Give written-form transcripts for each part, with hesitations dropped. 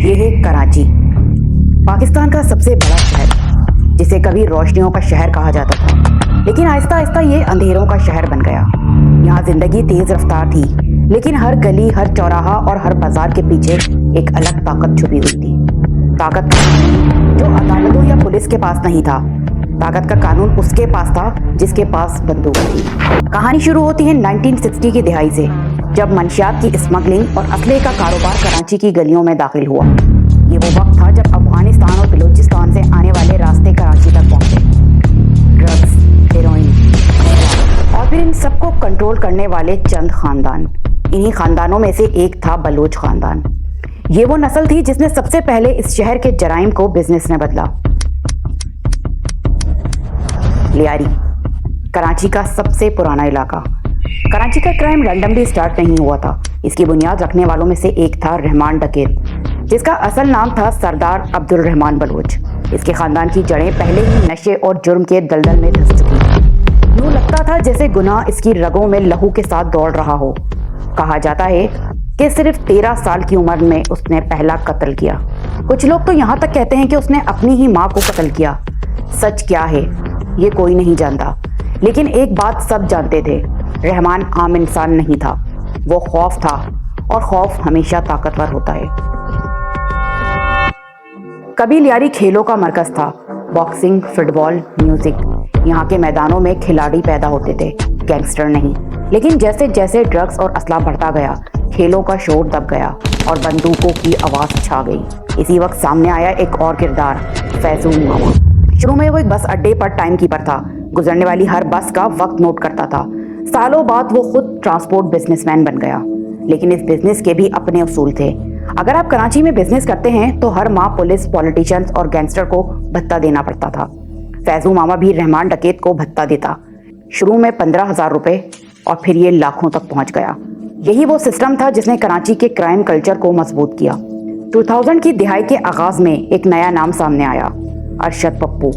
ये है कराची, पाकिस्तान का सबसे बड़ा शहर, जिसे कभी रोशनियों का शहर कहा जाता था, लेकिन आहिस्ता आहिस्ता ये अंधेरों का शहर बन गया। यहाँ जिंदगी तेज रफ्तार थी, लेकिन हर गली, हर चौराहा और हर बाजार के पीछे एक अलग ताकत छुपी हुई थी। ताकत जो अदालतों या पुलिस के पास नहीं था। ताकत का कानून उसके पास था जिसके पास बंदूक थी। कहानी शुरू होती है 1960 की दिहाई से, जब मंशियात की स्मगलिंग और असले का कारोबार कराची की गलियों में दाखिल हुआ। ये वो वक्त था जब अफगानिस्तान और बलूचिस्तान से आने वाले रास्ते कराची तक पहुंचे। ड्रग्स, हेरोइन और फिर इन सबको कंट्रोल करने वाले चंद खानदान। इन्हीं खानदानों में से एक था बलोच खानदान। ये वो नस्ल थी जिसने सबसे पहले इस शहर के जराइम को बिजनेस में बदला। लियारी, कराची का सबसे पुराना इलाका। कराची का क्राइम रैंडमली स्टार्ट नहीं हुआ था। इसकी बुनियाद रखने वालों में से एक था रहमान डकैत, जिसका असल नाम था सरदार अब्दुल रहमान बलोच। इसके खानदान की जड़ें पहले ही नशे और जुर्म के दलदल में धंस चुकी थी। यूं लगता था जैसे गुनाह इसकी रगों में लहू के साथ दौड़ रहा हो। कहा जाता है कि सिर्फ 13 साल की उम्र में उसने पहला कत्ल किया। कुछ लोग तो यहाँ तक कहते हैं कि उसने अपनी ही माँ को कत्ल किया। सच क्या है ये कोई नहीं जानता, लेकिन एक बात सब जानते थे, रहमान आम इंसान नहीं था, वो खौफ था, और खौफ हमेशा ताकतवर होता है। कभी लियारी खेलों का मरकज था, बॉक्सिंग, फुटबॉल, म्यूजिक। यहाँ के मैदानों में खिलाड़ी पैदा होते थे, गैंगस्टर नहीं। लेकिन जैसे जैसे ड्रग्स और असला बढ़ता गया, खेलों का शोर दब गया और बंदूकों की आवाज छा गई। इसी वक्त सामने आया एक और किरदार, फैजूम मामा। शुरू में वो एक बस अड्डे पर टाइम कीपर था, गुजरने वाली हर बस का वक्त नोट करता था। सालों बाद वो खुद ट्रांसपोर्ट बिजनेसमैन बन गया, लेकिन इस बिजनेस के भी अपने उसूल थे। अगर आप कराची में बिजनेस करते हैं तो हर माह पुलिस, पॉलिटिशियंस और गैंगस्टर को भत्ता देना पड़ता था। फैजू मामा भी रहमान डकैत को भत्ता देता। शुरू में 15,000 रुपए और फिर ये लाखों तक पहुंच गया। यही वो सिस्टम था जिसने कराची के क्राइम कल्चर को मजबूत किया। 2000 की दिहाई के आगाज में एक नया नाम सामने आया, अरशद पप्पू।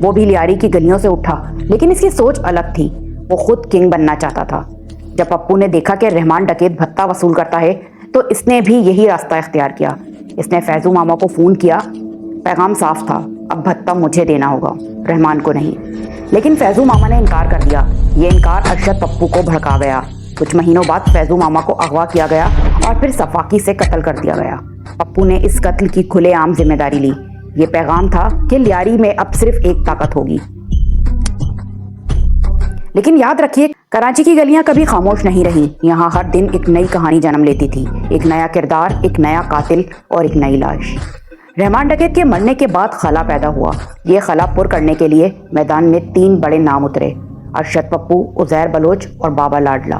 वो भी लियारी की गलियों से उठा, लेकिन इसकी सोच अलग थी। वो खुद किंग बनना चाहता था। जब पप्पू ने देखा कि रहमान डकैत भत्ता वसूल करता है, तो इसने भी यही रास्ता इख्तियार किया। इसने फैजू मामा को फोन किया। पैगाम साफ था, अब भत्ता मुझे देना होगा, रहमान को नहीं। लेकिन फैजू मामा ने इनकार कर दिया। ये इनकार अरशद पप्पू को भड़का गया। कुछ महीनों बाद फैजू मामा को अगवा किया गया और फिर सफाकी से कत्ल कर दिया गया। पप्पू ने इस कत्ल की खुलेआम जिम्मेदारी ली। ये पैगाम था कि लियारी में अब सिर्फ एक ताकत होगी। लेकिन याद रखिए, कराची की गलियां कभी खामोश नहीं रही। यहाँ हर दिन एक नई कहानी जन्म लेती थी, एक नया किरदार, एक नया कातिल और एक नई लाश। रहमान डकैत के मरने के बाद खला पैदा हुआ। ये खला पुर करने के लिए मैदान में 3 बड़े नाम उतरे, अरशद पप्पू, उजैर बलोच और बाबा लाडला।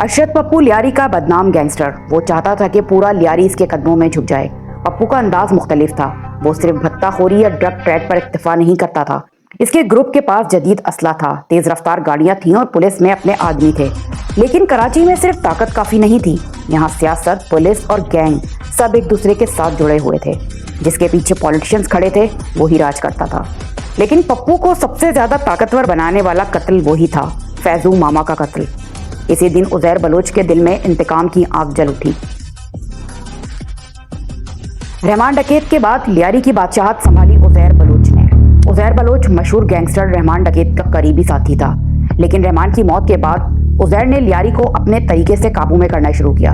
अरशद पप्पू लियारी का बदनाम गैंगस्टर। वो चाहता था कि पूरा लियारी इसके कदमों में झुक जाए। पप्पू का अंदाज मुख्तलिफ था। वो सिर्फ भत्ताखोरी या ड्रग ट्रैड पर इक्तफा नहीं करता था। इसके ग्रुप के पास जदीद असला था, तेज रफ्तार गाड़ियां थीं और पुलिस में अपने आदमी थे। लेकिन कराची में सिर्फ ताकत काफी नहीं थी। यहाँ सियासत, पुलिस और गैंग सब एक दूसरे के साथ जुड़े हुए थे। जिसके पीछे पॉलिटिशियंस खड़े थे, वही राज करता था। लेकिन पप्पू को सबसे ज्यादा ताकतवर बनाने वाला कत्ल वही था, फैजू मामा का कत्ल। इसी दिन उजैर बलोच के दिल में इंतकाम की आग जल उठी। रहमान डकैत के बाद लियारी की बादशाहत संभाली उजैर बलोच ने। उजैर बलोच मशहूर गैंगस्टर रहमान डकैत का करीबी साथी था। लेकिन रहमान की मौत के बाद उजैर ने लियारी को अपने तरीके से काबू में करना शुरू किया।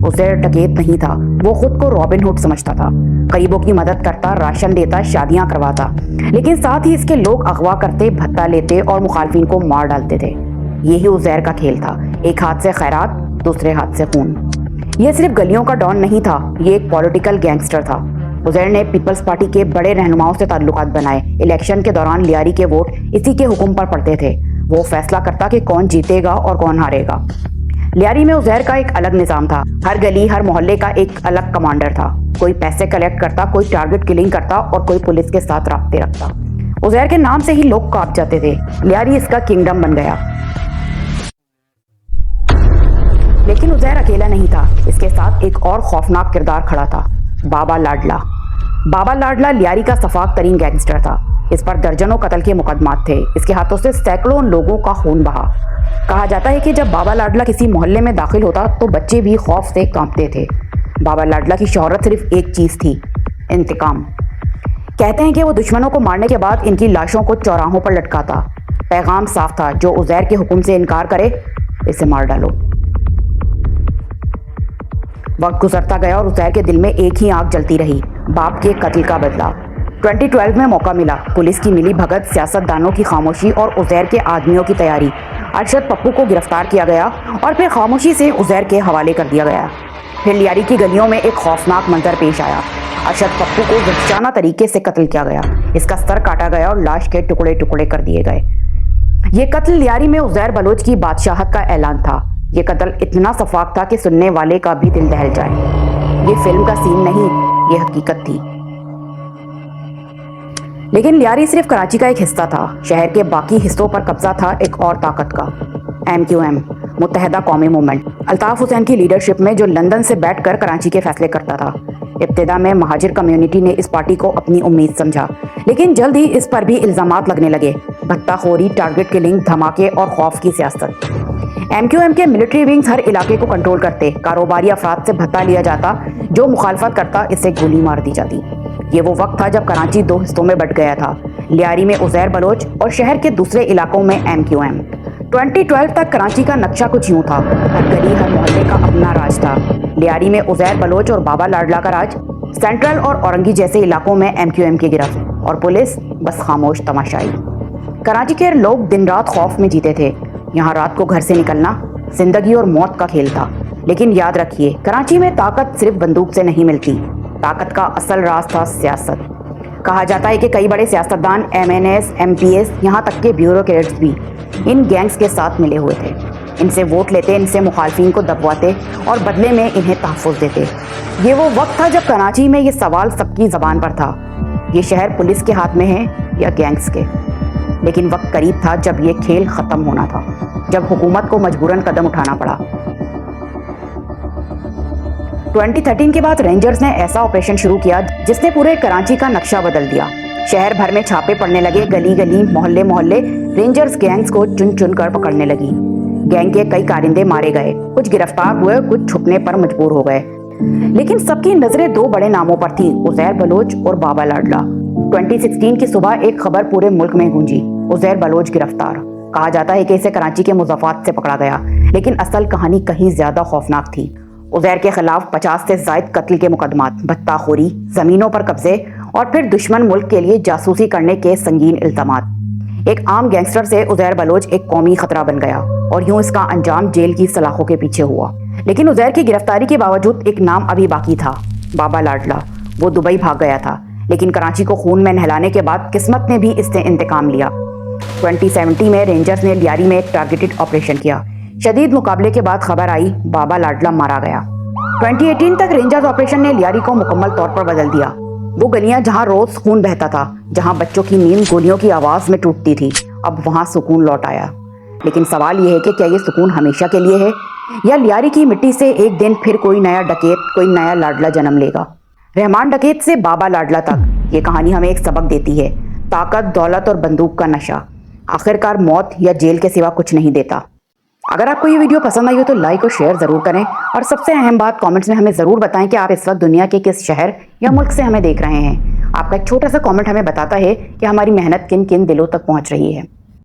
उजैर डकैत नहीं था, वो खुद को रॉबिन हुड समझता था। गरीबों की मदद करता, राशन देता, शादियां करवाता, लेकिन साथ ही इसके लोग अगवा करते, भत्ता लेते और मुखालफिन को मार डालते थे। यही उजैर का खेल था, एक हाथ से खैरात, दूसरे हाथ से खून। ये सिर्फ गलियों का डॉन नहीं था, ये एक पॉलिटिकल गैंगस्टर था। उजैर ने पीपल्स पार्टी के बड़े रहनुमाओं से ताल्लुकात बनाए। इलेक्शन के दौरान लियारी के वोट इसी के हुक्म पर पड़ते थे। वो फैसला करता कि कौन जीतेगा और कौन हारेगा। लियारी में उजैर का एक अलग निजाम था। हर गली, हर मोहल्ले का एक अलग कमांडर था। कोई पैसे कलेक्ट करता, कोई टारगेट किलिंग करता और कोई पुलिस के साथ राब्ते रखता। उजैर के नाम से ही लोग कांप जाते थे। लियारी इसका किंगडम बन गया। लेकिन उजैर अकेला नहीं था, इसके साथ एक और खौफनाक किरदार खड़ा था, बाबा लाडला। बाबा लाडला लियारी का सफाक तरीन गैंगस्टर था। इस पर दर्जनों कत्ल के मुकदमात थे। इसके हाथों से सैकड़ों लोगों का खून बहा। कहा जाता है कि जब बाबा लाडला किसी मोहल्ले में दाखिल होता तो बच्चे भी खौफ से कांपते थे। बाबा लाडला की शोहरत सिर्फ एक चीज थी, इंतकाम। कहते हैं कि वो दुश्मनों को मारने के बाद इनकी लाशों को चौराहों पर लटकाता। पैगाम साफ था, जो उज़ैर के हुक्म से इनकार करे इसे मार डालो। वक्त गुजरता गया और उज़ैर के दिल में एक ही आग जलती रही, बाप के कत्ल का बदला। 2012 में मौका मिला। पुलिस की मिली भगत, सियासतदानों की खामोशी और उज़ैर के आदमियों की तैयारी। अरशद पप्पू को गिरफ्तार किया गया और फिर खामोशी से उज़ैर के हवाले कर दिया गया। फिर लियारी की गलियों में एक खौफनाक मंजर पेश आया। अरशद पप्पू को वहशाना तरीके से कत्ल किया गया। इसका सर काटा गया और लाश के टुकड़े टुकड़े कर दिए गए। ये कत्ल लियारी में उज़ैर बलोच की बादशाहत का ऐलान था। ये कत्ल इतना सफाक था कि सुनने वाले का भी दिल दहल जाए। ये फिल्म का सीन नहीं, ये हकीकत थी। लेकिन लियारी सिर्फ कराची का एक हिस्सा था। शहर के बाकी हिस्सों पर कब्जा था एक और ताकत का, MQM, मुत्तहदा कौमी मूवमेंट। अल्ताफ हुसैन की लीडरशिप में, जो लंदन से बैठकर कराची के फैसले करता था। इब्तिदा में महाजिर कम्युनिटी ने इस पार्टी को अपनी उम्मीद समझा, लेकिन जल्द ही इस पर भी इल्जामात लगने लगे। भत्ताखोरी, टारगेट किलिंग, धमाके और खौफ की सियासत। MQM के मिलिट्री विंग्स हर इलाके को कंट्रोल करते। कारोबारी अफराद से भत्ता लिया जाता, जो मुखालफत करता इसे गोली मार दी जाती। ये वो वक्त था जब कराची दो हिस्सों में बंट गया था, लियारी में उज़ैर बलोच और शहर के दूसरे इलाकों में MQM। 2012 तक कराची का नक्शा कुछ यूं था। हर गली, हर मोहल्ले का अपना राज था। लियारी में उज़ैर बलोच और बाबा लाडला का राज, सेंट्रल और औरंगी जैसे इलाकों में MQM की गिरफ्त और पुलिस बस खामोश तमाशाई। कराची के लोग दिन रात खौफ में जीते थे। यहाँ रात को घर से निकलना जिंदगी और मौत का खेल था। लेकिन याद रखिए, कराची में ताकत सिर्फ बंदूक से नहीं मिलती। ताकत का असल राज था सियासत। कहा जाता है कि कई बड़े सियासतदान, MNS, MPS, यहाँ तक के ब्यूरोक्रेट्स भी इन गैंग्स के साथ मिले हुए थे। इनसे वोट लेते, इनसे मुखालफिन को दबवाते और बदले में इन्हें तहफ़्फ़ुज़ देते। ये वो वक्त था जब कराची में ये सवाल सबकी ज़बान पर था, ये शहर पुलिस के हाथ में है या गैंग्स के। लेकिन वक्त करीब था जब ये खेल ख़त्म होना था, जब हुकूमत को मजबूरन कदम उठाना पड़ा। 2013 के बाद रेंजर्स ने ऐसा ऑपरेशन शुरू किया जिसने पूरे कराची का नक्शा बदल दिया। शहर भर में छापे पड़ने लगे, गली गली, मोहल्ले मोहल्ले रेंजर्स गैंग्स को चुन चुन कर पकड़ने लगी। गैंग के कई कारिंदे मारे गए, कुछ गिरफ्तार हुए, कुछ छुपने पर मजबूर हो गए। लेकिन सबकी नजरें दो बड़े नामों पर थी, उज़ैर बलोच और बाबा लाडला। 2016 की सुबह एक खबर पूरे मुल्क में गूंजी, उज़ैर बलोच गिरफ्तार। कहा जाता है कि इसे कराची के मुज़फ़्फ़रात से पकड़ा गया, लेकिन असल कहानी कहीं ज्यादा खौफनाक थी। उज़ैर के खिलाफ 50 से ज़ायद कत्ल के मुकदमात, भत्ताखोरी, जमीनों पर कब्जे और फिर दुश्मन मुल्क के लिए जासूसी करने के संगीन इल्ज़ामात। एक आम गैंगस्टर से उज़ैर बलोच एक कौमी खतरा बन गया और यूं इसका अंजाम जेल की सलाखों के पीछे हुआ। लेकिन उज़ैर की गिरफ्तारी के बावजूद एक नाम अभी बाकी था, बाबा लाडला। वो दुबई भाग गया था, लेकिन कराची को खून में नहलाने के बाद किस्मत ने भी इससे इंतकाम लिया। 2017 में रेंजर्स ने लियारी में एक टारगेटेड ऑपरेशन किया। शदीद मुकाबले के बाद खबर आई, बाबा लाडला मारा गया। 2018 तक रेंजर्स ऑपरेशन ने लियारी को मुकम्मल तौर पर बदल दिया। वो गलियां जहां रोज खून बहता था, जहां बच्चों की नींद गोलियों की आवाज में टूटती थी, अब वहां सुकून लौट आया। लेकिन सवाल यह है कि क्या ये सुकून हमेशा के लिए है, या लियारी की मिट्टी से एक दिन फिर कोई नया डकैत, कोई नया लाडला जन्म लेगा। रहमान डकैत से बाबा लाडला तक ये कहानी हमें एक सबक देती है। ताकत, दौलत और बंदूक का नशा आखिरकार मौत या जेल के सिवा कुछ नहीं देता। अगर आपको ये वीडियो पसंद आई हो तो लाइक और शेयर ज़रूर करें, और सबसे अहम बात, कमेंट्स में हमें ज़रूर बताएं कि आप इस वक्त दुनिया के किस शहर या मुल्क से हमें देख रहे हैं। आपका एक छोटा सा कमेंट हमें बताता है कि हमारी मेहनत किन किन दिलों तक पहुंच रही है।